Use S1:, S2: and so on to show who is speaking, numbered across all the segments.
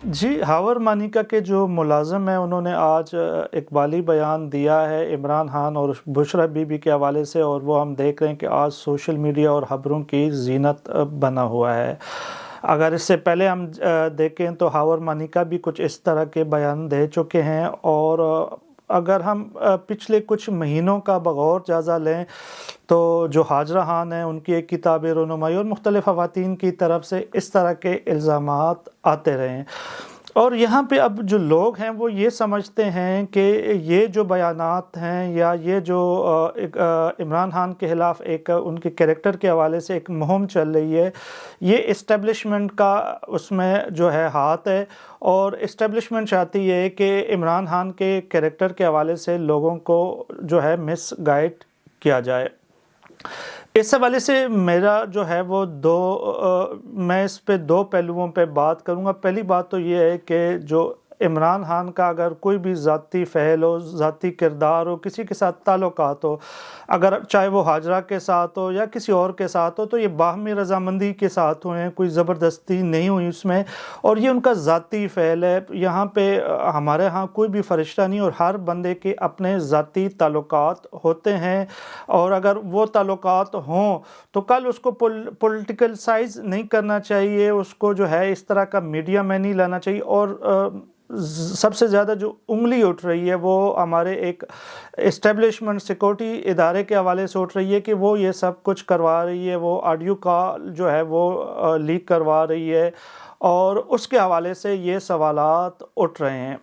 S1: جی، ہاور مانیکا کے جو ملازم ہیں انہوں نے آج اقبالی بیان دیا ہے عمران خان اور بشریٰ بی بی کے حوالے سے، اور وہ ہم دیکھ رہے ہیں کہ آج سوشل میڈیا اور خبروں کی زینت بنا ہوا ہے۔ اگر اس سے پہلے ہم دیکھیں تو ہاور مانیکا بھی کچھ اس طرح کے بیان دے چکے ہیں، اور اگر ہم پچھلے کچھ مہینوں کا بغور جائزہ لیں تو جو حاجرہ خان ہیں ان کی ایک کتاب رونمائی اور مختلف خواتین کی طرف سے اس طرح کے الزامات آتے رہے ہیں، اور یہاں پہ اب جو لوگ ہیں وہ یہ سمجھتے ہیں کہ یہ جو بیانات ہیں یا یہ جو عمران خان کے خلاف ایک ان کے کریکٹر کے حوالے سے ایک مہم چل رہی ہے، یہ اسٹیبلشمنٹ کا اس میں جو ہے ہاتھ ہے، اور اسٹیبلشمنٹ چاہتی ہے کہ عمران خان کے کریکٹر کے حوالے سے لوگوں کو جو ہے مس گائیڈ کیا جائے۔ اس حوالے سے میرا جو ہے وہ میں اس پہ دو پہلوؤں پہ بات کروں گا۔ پہلی بات تو یہ ہے کہ جو عمران خان کا اگر کوئی بھی ذاتی فعل ہو، ذاتی کردار ہو، کسی کے ساتھ تعلقات ہو، اگر چاہے وہ حاجرہ کے ساتھ ہو یا کسی اور کے ساتھ ہو، تو یہ باہمی رضامندی کے ساتھ ہوئے ہیں، کوئی زبردستی نہیں ہوئی اس میں، اور یہ ان کا ذاتی فعل ہے۔ یہاں پہ ہمارے ہاں کوئی بھی فرشتہ نہیں، اور ہر بندے کے اپنے ذاتی تعلقات ہوتے ہیں، اور اگر وہ تعلقات ہوں تو کل اس کو پولیٹیکل سائز نہیں کرنا چاہیے، اس کو جو ہے اس طرح کا میڈیا میں نہیں لانا چاہیے، اور سب سے زیادہ جو انگلی اٹھ رہی ہے وہ ہمارے ایک اسٹیبلشمنٹ سیکورٹی ادارے کے حوالے سے اٹھ رہی ہے کہ وہ یہ سب کچھ کروا رہی ہے، وہ آڈیو کال جو ہے وہ لیک کروا رہی ہے، اور اس کے حوالے سے یہ سوالات اٹھ رہے ہیں۔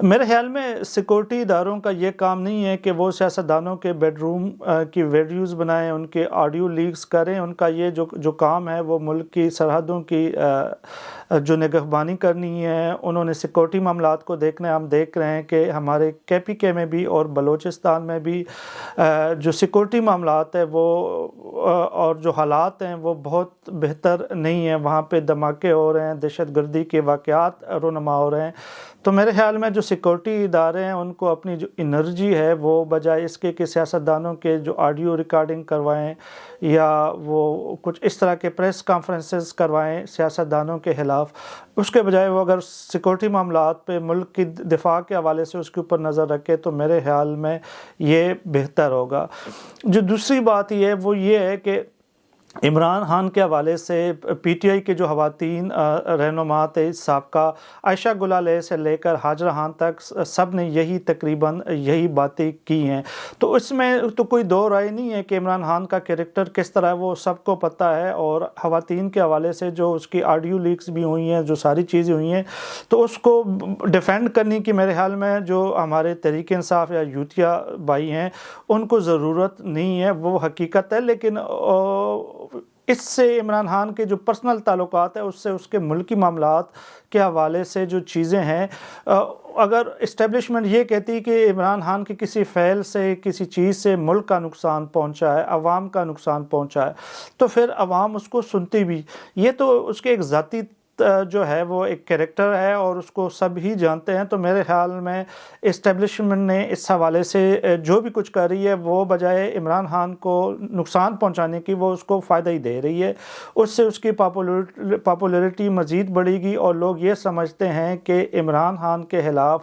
S1: میرے خیال میں سیکورٹی اداروں کا یہ کام نہیں ہے کہ وہ سیاستدانوں کے بیڈ روم کی ویڈیوز بنائیں، ان کے آڈیو لیکس کریں۔ ان کا یہ جو کام ہے وہ ملک کی سرحدوں کی جو نگہبانی کرنی ہے، انہوں نے سیکورٹی معاملات کو دیکھنا ہے۔ ہم دیکھ رہے ہیں کہ ہمارے KPK میں بھی اور بلوچستان میں بھی جو سیکورٹی معاملات ہے وہ اور جو حالات ہیں وہ بہت بہتر نہیں ہیں، وہاں پہ دھماکے ہو رہے ہیں، دہشت گردی کے واقعات رونما ہو رہے ہیں۔ تو میرے خیال میں جو سیکورٹی ادارے ہیں ان کو اپنی جو انرجی ہے وہ بجائے اس کے کہ سیاستدانوں کے جو آڈیو ریکارڈنگ کروائیں یا وہ کچھ اس طرح کے پریس کانفرنسز کروائیں سیاستدانوں کے خلاف، اس کے بجائے وہ اگر سیکورٹی معاملات پہ ملک کی دفاع کے حوالے سے اس کے اوپر نظر رکھے تو میرے خیال میں یہ بہتر ہوگا۔ جو دوسری بات یہ ہے وہ یہ ہے کہ عمران خان کے حوالے سے PTI کے جو خواتین رہنما تھے، سابقہ عائشہ گل علیہ سے لے کر حاجرہ خان تک سب نے تقریباً یہی باتیں کی ہیں، تو اس میں تو کوئی دو رائے نہیں ہے کہ عمران خان کا کریکٹر کس طرح ہے، وہ سب کو پتہ ہے، اور خواتین کے حوالے سے جو اس کی آڈیو لیکس بھی ہوئی ہیں، جو ساری چیزیں ہوئی ہیں، تو اس کو ڈیفینڈ کرنے کی میرے خیال میں جو ہمارے تحریک انصاف یا یوتھیا بھائی ہیں ان کو ضرورت نہیں ہے، وہ حقیقت ہے۔ لیکن اس سے عمران خان کے جو پرسنل تعلقات ہیں، اس سے اس کے ملکی معاملات کے حوالے سے جو چیزیں ہیں، اگر اسٹیبلشمنٹ یہ کہتی کہ عمران خان کے کسی فعل سے، کسی چیز سے ملک کا نقصان پہنچا ہے، عوام کا نقصان پہنچا ہے، تو پھر عوام اس کو سنتی بھی۔ یہ تو اس کے ایک ذاتی جو ہے وہ ایک کریکٹر ہے اور اس کو سب ہی جانتے ہیں، تو میرے خیال میں اسٹیبلشمنٹ نے اس حوالے سے جو بھی کچھ کر رہی ہے وہ بجائے عمران خان کو نقصان پہنچانے کی وہ اس کو فائدہ ہی دے رہی ہے۔ اس سے اس کی پاپولیرٹی مزید بڑھے گی، اور لوگ یہ سمجھتے ہیں کہ عمران خان کے خلاف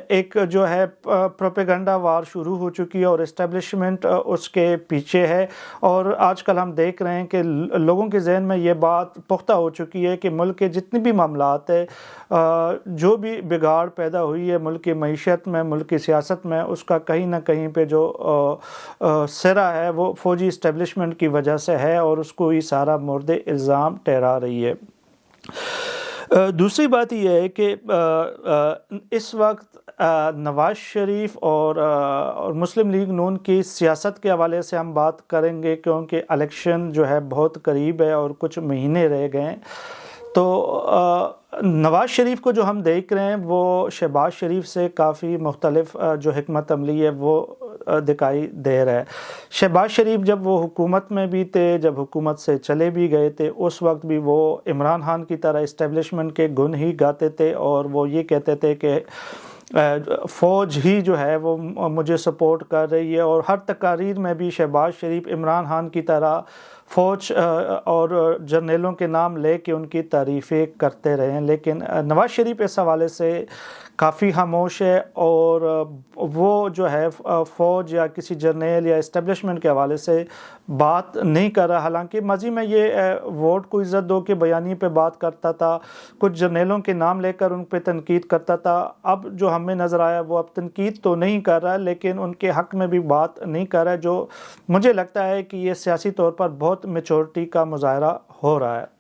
S1: ایک جو ہے پروپیگنڈا وار شروع ہو چکی ہے اور اسٹیبلشمنٹ اس کے پیچھے ہے، اور آج کل ہم دیکھ رہے ہیں کہ لوگوں کے ذہن میں یہ بات پختہ ہو چکی ہے کہ ملک کے جتنے بھی معاملات ہیں، جو بھی بگاڑ پیدا ہوئی ہے ملک کی معیشت میں، ملک کی سیاست میں، اس کا کہیں نہ کہیں پہ جو سرا ہے وہ فوجی اسٹیبلشمنٹ کی وجہ سے ہے، اور اس کو ہی سارا مورد الزام ٹھہرا رہی ہے۔ دوسری بات یہ ہے کہ اس وقت نواز شریف اور مسلم لیگ نون کی سیاست کے حوالے سے ہم بات کریں گے، کیونکہ الیکشن جو ہے بہت قریب ہے اور کچھ مہینے رہ گئے ہیں۔ تو نواز شریف کو جو ہم دیکھ رہے ہیں وہ شہباز شریف سے کافی مختلف جو حکمت عملی ہے وہ دکھائی دے رہا ہے۔ شہباز شریف جب وہ حکومت میں بھی تھے، جب حکومت سے چلے بھی گئے تھے، اس وقت بھی وہ عمران خان کی طرح اسٹیبلشمنٹ کے گن ہی گاتے تھے، اور وہ یہ کہتے تھے کہ فوج ہی جو ہے وہ مجھے سپورٹ کر رہی ہے، اور ہر تقاریر میں بھی شہباز شریف عمران خان کی طرح فوج اور جرنیلوں کے نام لے کے ان کی تعریفیں کرتے رہے ہیں، لیکن نواز شریف اس حوالے سے کافی خاموش ہے، اور وہ جو ہے فوج یا کسی جرنیل یا اسٹیبلشمنٹ کے حوالے سے بات نہیں کر رہا۔ حالانکہ ماضی میں یہ ووٹ کو عزت دو کے بیانیے پہ بات کرتا تھا، کچھ جرنیلوں کے نام لے کر ان پہ تنقید کرتا تھا۔ اب جو ہمیں نظر آیا وہ اب تنقید تو نہیں کر رہا ہے، لیکن ان کے حق میں بھی بات نہیں کر رہا ہے، جو مجھے لگتا ہے کہ یہ سیاسی طور پر بہت میچورٹی کا مظاہرہ ہو رہا ہے۔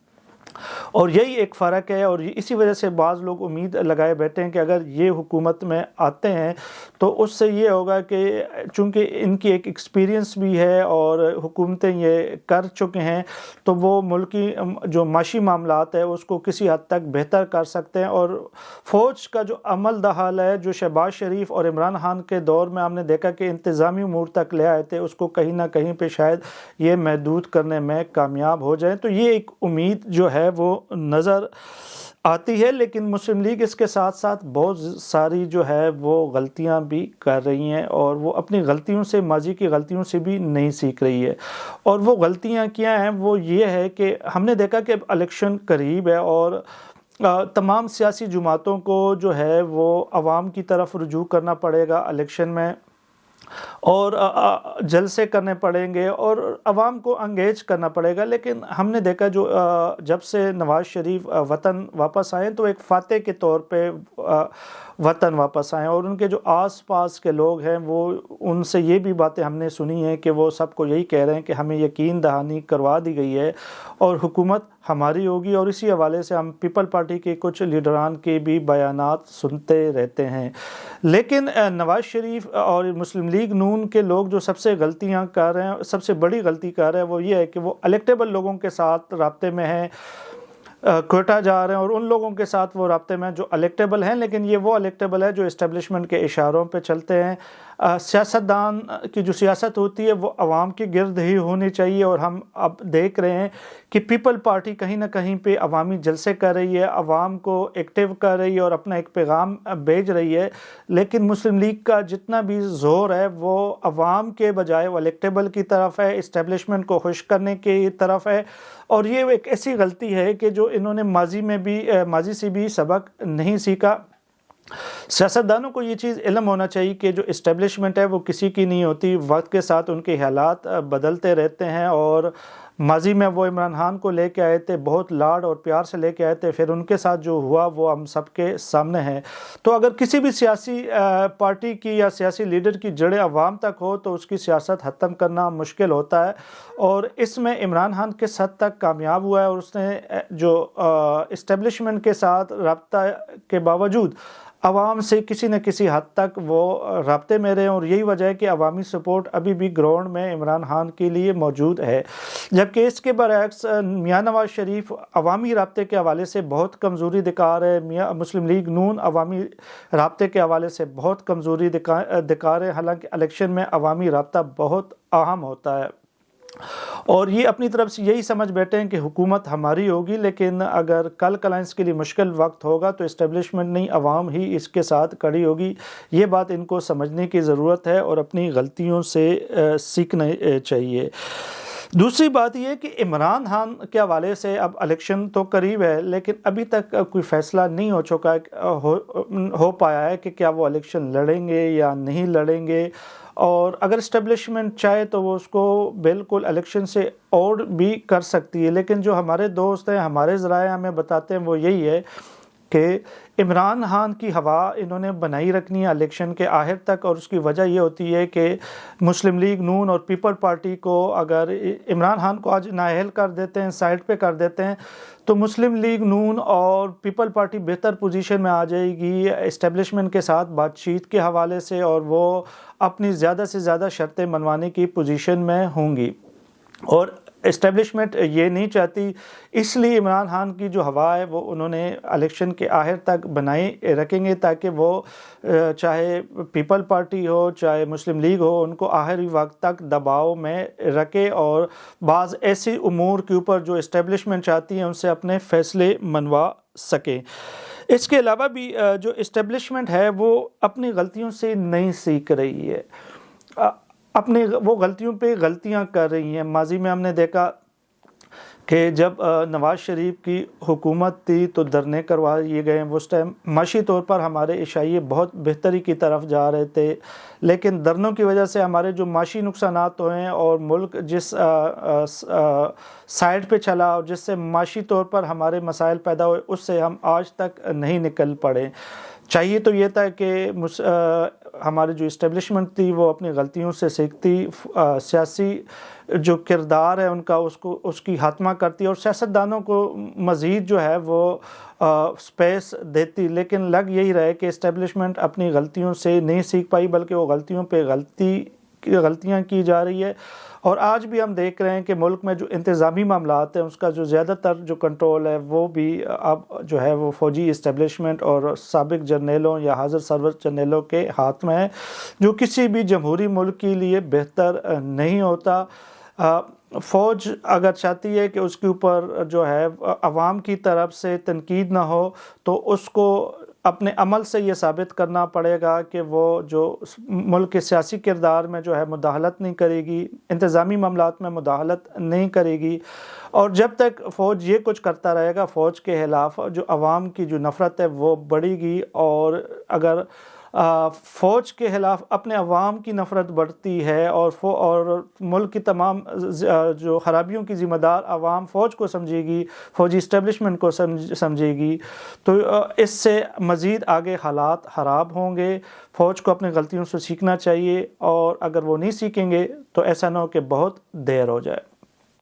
S1: اور یہی ایک فرق ہے، اور اسی وجہ سے بعض لوگ امید لگائے بیٹھے ہیں کہ اگر یہ حکومت میں آتے ہیں تو اس سے یہ ہوگا کہ چونکہ ان کی ایک ایکسپیرینس بھی ہے اور حکومتیں یہ کر چکے ہیں، تو وہ ملکی جو معاشی معاملات ہے اس کو کسی حد تک بہتر کر سکتے ہیں۔ اور فوج کا جو عمل دخل ہے جو شہباز شریف اور عمران خان کے دور میں ہم نے دیکھا کہ انتظامی امور تک لے آئے تھے، اس کو کہیں نہ کہیں پہ شاید یہ محدود کرنے میں کامیاب ہو جائیں، تو یہ ایک امید جو ہے وہ نظر آتی ہے۔ لیکن مسلم لیگ اس کے ساتھ ساتھ بہت ساری جو ہے وہ غلطیاں بھی کر رہی ہیں، اور وہ اپنی غلطیوں سے، ماضی کی غلطیوں سے بھی نہیں سیکھ رہی ہے۔ اور وہ غلطیاں کیا ہیں؟ وہ یہ ہے کہ ہم نے دیکھا کہ اب الیکشن قریب ہے، اور تمام سیاسی جماعتوں کو جو ہے وہ عوام کی طرف رجوع کرنا پڑے گا الیکشن میں، اور جلسے کرنے پڑیں گے اور عوام کو انگیج کرنا پڑے گا۔ لیکن ہم نے دیکھا جو جب سے نواز شریف وطن واپس آئے تو ایک فاتح کے طور پہ وطن واپس آئے، اور ان کے جو آس پاس کے لوگ ہیں وہ ان سے یہ بھی باتیں ہم نے سنی ہیں کہ وہ سب کو یہی کہہ رہے ہیں کہ ہمیں یقین دہانی کروا دی گئی ہے اور حکومت ہماری ہوگی۔ اور اسی حوالے سے ہم پیپل پارٹی کے کچھ لیڈران کے بھی بیانات سنتے رہتے ہیں۔ لیکن نواز شریف اور مسلم لیگ نون کے لوگ جو سب سے غلطیاں کر رہے ہیں، سب سے بڑی غلطی کر رہے ہیں، وہ یہ ہے کہ وہ الیکٹیبل لوگوں کے ساتھ رابطے میں ہیں، کوئٹہ جا رہے ہیں، اور ان لوگوں کے ساتھ وہ رابطے میں جو الیکٹیبل ہیں، لیکن یہ وہ الیکٹیبل ہے جو اسٹیبلشمنٹ کے اشاروں پہ چلتے ہیں۔ سیاستدان کی جو سیاست ہوتی ہے وہ عوام کے گرد ہی ہونی چاہیے، اور ہم اب دیکھ رہے ہیں کہ پیپل پارٹی کہیں نہ کہیں پہ عوامی جلسے کر رہی ہے، عوام کو ایکٹیو کر رہی ہے اور اپنا ایک پیغام بھیج رہی ہے، لیکن مسلم لیگ کا جتنا بھی زور ہے وہ عوام کے بجائے وہ الیکٹیبل کی طرف ہے، اسٹیبلشمنٹ کو خوش کرنے کی طرف ہے۔ اور یہ ایک ایسی غلطی ہے کہ جو انہوں نے ماضی سے بھی سبق نہیں سیکھا۔ سیاستدانوں کو یہ چیز علم ہونا چاہیے کہ جو اسٹیبلشمنٹ ہے وہ کسی کی نہیں ہوتی، وقت کے ساتھ ان کے حالات بدلتے رہتے ہیں، اور ماضی میں وہ عمران خان کو لے کے آئے تھے، بہت لاڈ اور پیار سے لے کے آئے تھے، پھر ان کے ساتھ جو ہوا وہ ہم سب کے سامنے ہے۔ تو اگر کسی بھی سیاسی پارٹی کی یا سیاسی لیڈر کی جڑیں عوام تک ہو تو اس کی سیاست ختم کرنا مشکل ہوتا ہے، اور اس میں عمران خان کس حد تک کامیاب ہوا ہے، اور اس نے جو اسٹیبلشمنٹ کے ساتھ رابطہ کے باوجود عوام سے کسی نہ کسی حد تک وہ رابطے میں رہے، اور یہی وجہ ہے کہ عوامی سپورٹ ابھی بھی گراؤنڈ میں عمران خان کے لیے موجود ہے۔ جبکہ اس کے برعکس میاں نواز شریف عوامی رابطے کے حوالے سے بہت کمزوری دکھا رہے ہیں، مسلم لیگ نون عوامی رابطے کے حوالے سے بہت کمزوری دکھا رہے ہیں، حالانکہ الیکشن میں عوامی رابطہ بہت اہم ہوتا ہے۔ اور یہ اپنی طرف سے یہی سمجھ بیٹھے ہیں کہ حکومت ہماری ہوگی، لیکن اگر کل کلائنس کے لیے مشکل وقت ہوگا تو اسٹیبلشمنٹ نہیں، عوام ہی اس کے ساتھ کھڑی ہوگی۔ یہ بات ان کو سمجھنے کی ضرورت ہے اور اپنی غلطیوں سے سیکھنا چاہیے۔ دوسری بات یہ ہے کہ عمران خان کے حوالے سے اب الیکشن تو قریب ہے، لیکن ابھی تک کوئی فیصلہ نہیں ہو پایا ہے کہ کیا وہ الیکشن لڑیں گے یا نہیں لڑیں گے، اور اگر اسٹیبلشمنٹ چاہے تو وہ اس کو بالکل الیکشن سے اور بھی کر سکتی ہے۔ لیکن جو ہمارے دوست ہیں، ہمارے ذرائع ہمیں بتاتے ہیں وہ یہی ہے کہ عمران خان کی ہوا انہوں نے بنائی رکھنی ہے الیکشن کے آخر تک، اور اس کی وجہ یہ ہوتی ہے کہ مسلم لیگ نون اور پیپل پارٹی کو اگر عمران خان کو آج نااہل کر دیتے ہیں، سائڈ پہ کر دیتے ہیں، تو مسلم لیگ نون اور پیپل پارٹی بہتر پوزیشن میں آ جائے گی اسٹیبلشمنٹ کے ساتھ بات چیت کے حوالے سے، اور وہ اپنی زیادہ سے زیادہ شرطیں منوانے کی پوزیشن میں ہوں گی، اور اسٹیبلشمنٹ یہ نہیں چاہتی۔ اس لیے عمران خان کی جو ہوا ہے وہ انہوں نے الیکشن کے آخر تک بنائی رکھیں گے، تاکہ وہ چاہے پیپل پارٹی ہو چاہے مسلم لیگ ہو ان کو آخری وقت تک دباؤ میں رکھے، اور بعض ایسی امور کے اوپر جو اسٹیبلشمنٹ چاہتی ہیں ان سے اپنے فیصلے منوا سکیں۔ اس کے علاوہ بھی جو اسٹیبلشمنٹ ہے وہ اپنی غلطیوں سے نہیں سیکھ رہی ہے، وہ غلطیوں پہ غلطیاں کر رہی ہیں۔ ماضی میں ہم نے دیکھا کہ جب نواز شریف کی حکومت تھی تو دھرنے کروائے گئے، اس ٹائم معاشی طور پر ہمارے عشائیے بہت بہتری کی طرف جا رہے تھے، لیکن دھرنوں کی وجہ سے ہمارے جو معاشی نقصانات ہوئے اور ملک جس سائڈ پہ چلا اور جس سے معاشی طور پر ہمارے مسائل پیدا ہوئے، اس سے ہم آج تک نہیں نکل پڑے۔ چاہیے تو یہ تھا کہ ہماری جو اسٹیبلشمنٹ تھی وہ اپنی غلطیوں سے سیکھتی، سیاسی جو کردار ہے ان کا اس کی خاتمہ کرتی اور سیاستدانوں کو مزید جو ہے وہ سپیس دیتی، لیکن لگ یہی رہے کہ اسٹیبلشمنٹ اپنی غلطیوں سے نہیں سیکھ پائی، بلکہ وہ غلطیوں پہ غلطیاں کی جا رہی ہے۔ اور آج بھی ہم دیکھ رہے ہیں کہ ملک میں جو انتظامی معاملات ہیں اس کا جو زیادہ تر جو کنٹرول ہے وہ بھی اب جو ہے وہ فوجی اسٹیبلشمنٹ اور سابق جرنیلوں یا حاضر سرور جرنیلوں کے ہاتھ میں ہے، جو کسی بھی جمہوری ملک کے لیے بہتر نہیں ہوتا۔ فوج اگر چاہتی ہے کہ اس کے اوپر جو ہے عوام کی طرف سے تنقید نہ ہو تو اس کو اپنے عمل سے یہ ثابت کرنا پڑے گا کہ وہ جو ملک کے سیاسی کردار میں جو ہے مداخلت نہیں کرے گی، انتظامی معاملات میں مداخلت نہیں کرے گی۔ اور جب تک فوج یہ کچھ کرتا رہے گا، فوج کے خلاف جو عوام کی جو نفرت ہے وہ بڑھے گی، اور اگر فوج کے خلاف اپنے عوام کی نفرت بڑھتی ہے اور ملک کی تمام جو خرابیوں کی ذمہ دار عوام فوج کو سمجھے گی، فوجی اسٹیبلشمنٹ کو سمجھے گی، تو اس سے مزید آگے حالات خراب ہوں گے۔ فوج کو اپنی غلطیوں سے سیکھنا چاہیے، اور اگر وہ نہیں سیکھیں گے تو ایسا نہ ہو کہ بہت دیر ہو جائے۔